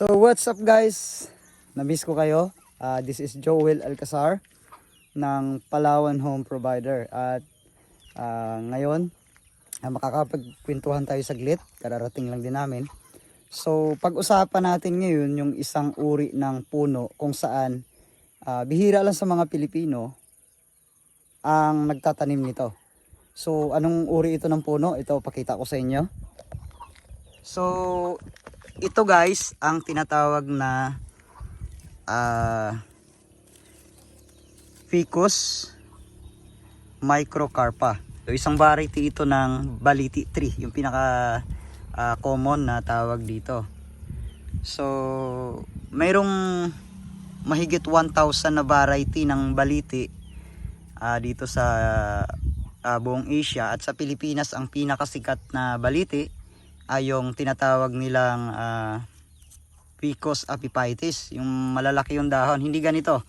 So what's up guys? Na-miss ko kayo. This is Joel Alcazar ng Palawan Home Provider. At ngayon makakapagkwentuhan tayo saglit. Kararating lang din namin. So pag-usapan natin ngayon yung isang uri ng puno kung saan bihira lang sa mga Pilipino ang nagtatanim nito. So anong uri ito ng puno? Ito pakita ko sa inyo. So ito guys ang tinatawag na Ficus microcarpa. So isang variety ito ng baliti tree, yung pinaka common na tawag dito. So mayroong mahigit 1,000 na variety ng baliti dito sa buong Asia, at sa Pilipinas ang pinakasikat na baliti ay yung tinatawag nilang Ficus apipites, yung malalaki yung dahon, hindi ganito.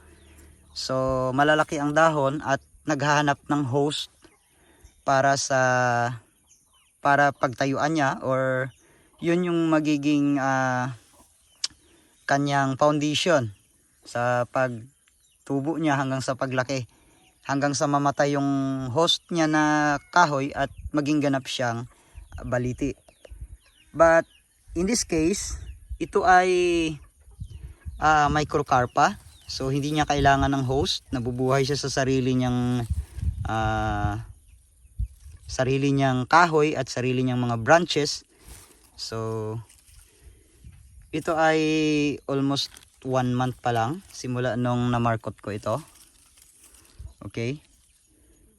So malalaki ang dahon at naghahanap ng host para pagtayuan niya, or yun yung magiging kanyang foundation sa pagtubo niya hanggang sa paglaki, hanggang sa mamatay yung host niya na kahoy at maging ganap siyang baliti. But in this case, ito ay microcarpa. So hindi niya kailangan ng host, nabubuhay siya sa sarili niyang kahoy at sarili niyang mga branches. So ito ay almost 1 month pa lang simula nung na-market ko ito. Okay.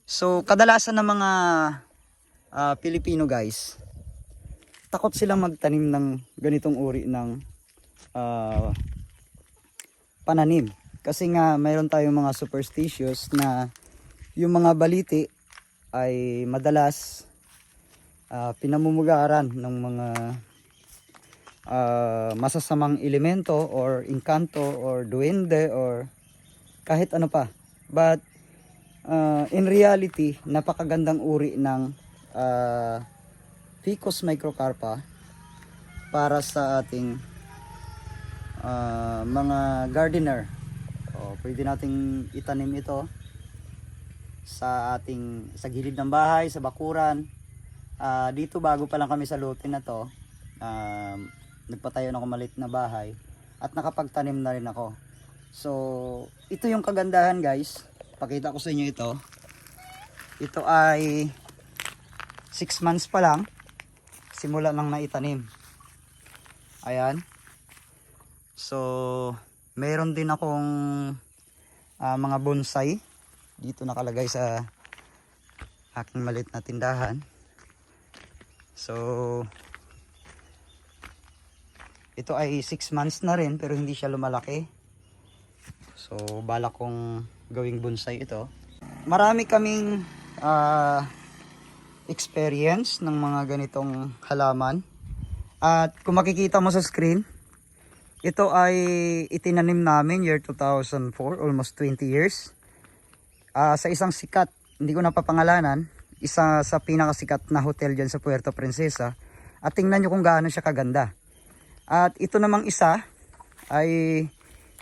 So kadalasan ng mga Pilipino guys, takot silang magtanim ng ganitong uri ng pananim. Kasi nga mayroon tayong mga superstitious na yung mga baliti ay madalas pinamumugaran ng mga masasamang elemento or inkanto or duwende or kahit ano pa. But in reality, napakagandang uri ng Ficus microcarpa para sa ating mga gardener. Pwede nating itanim ito sa gilid ng bahay, sa bakuran. Dito bago pa lang kami sa lote na to, nagpatayo na ako maliit na bahay at nakapagtanim na rin ako. So ito yung kagandahan guys, pakita ko sa inyo ito. Ito ay 6 months pa lang simula nang naitanim. Ayan. So meron din akong mga bonsai dito nakalagay sa aking maliit na tindahan. So ito ay 6 months na rin pero hindi siya lumalaki. So balak kong gawing bonsai ito. Marami kaming experience ng mga ganitong halaman. At kung makikita mo sa screen, ito ay itinanim namin year 2004, almost 20 years. Sa isang sikat, hindi ko napapangalanan, isa sa pinakasikat na hotel dyan sa Puerto Princesa. At tingnan nyo kung gaano siya kaganda. At ito namang isa ay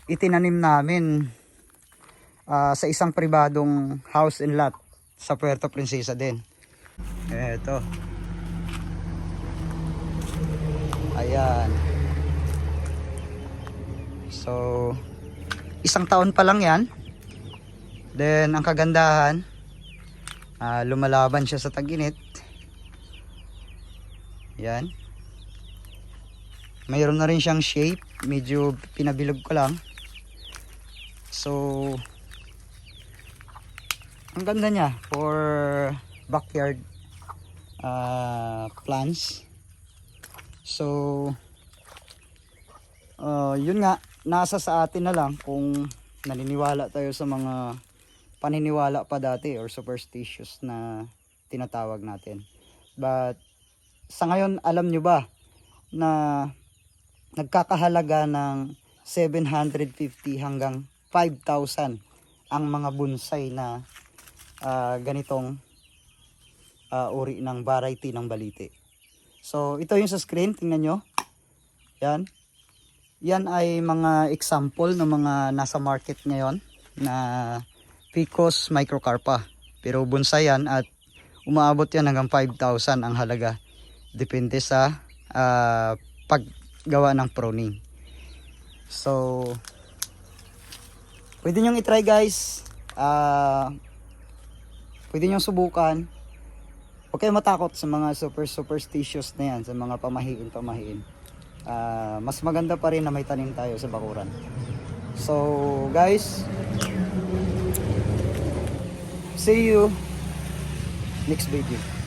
itinanim namin sa isang pribadong house and lot sa Puerto Princesa din. Eto. Ayan. So isang taon pa lang yan. Then ang kagandahan, lumalaban siya sa tag-init. Yan. Mayroon na rin siyang shape, medyo pinabilog ko lang. So ang ganda niya for backyard plants. So yun nga, nasa sa atin na lang kung naniniwala tayo sa mga paniniwala pa dati or superstitious na tinatawag natin. But sa ngayon, alam nyo ba na nagkakahalaga ng 750 hanggang 5,000 ang mga bonsai na ganitong uri ng variety ng baliti. So ito yung sa screen, tingnan nyo. Yan. Yan ay mga example ng mga nasa market ngayon na Ficus microcarpa. Pero bonsai yan at umaabot yan hanggang 5,000 ang halaga. Depende sa paggawa ng pruning. So, pwede nyo i-try guys. Pwede nyo subukan. Huwag kayong matakot sa mga superstitious na yan, sa mga pamahiin. Mas maganda pa rin na may tanim tayo sa bakuran. So guys, see you next video.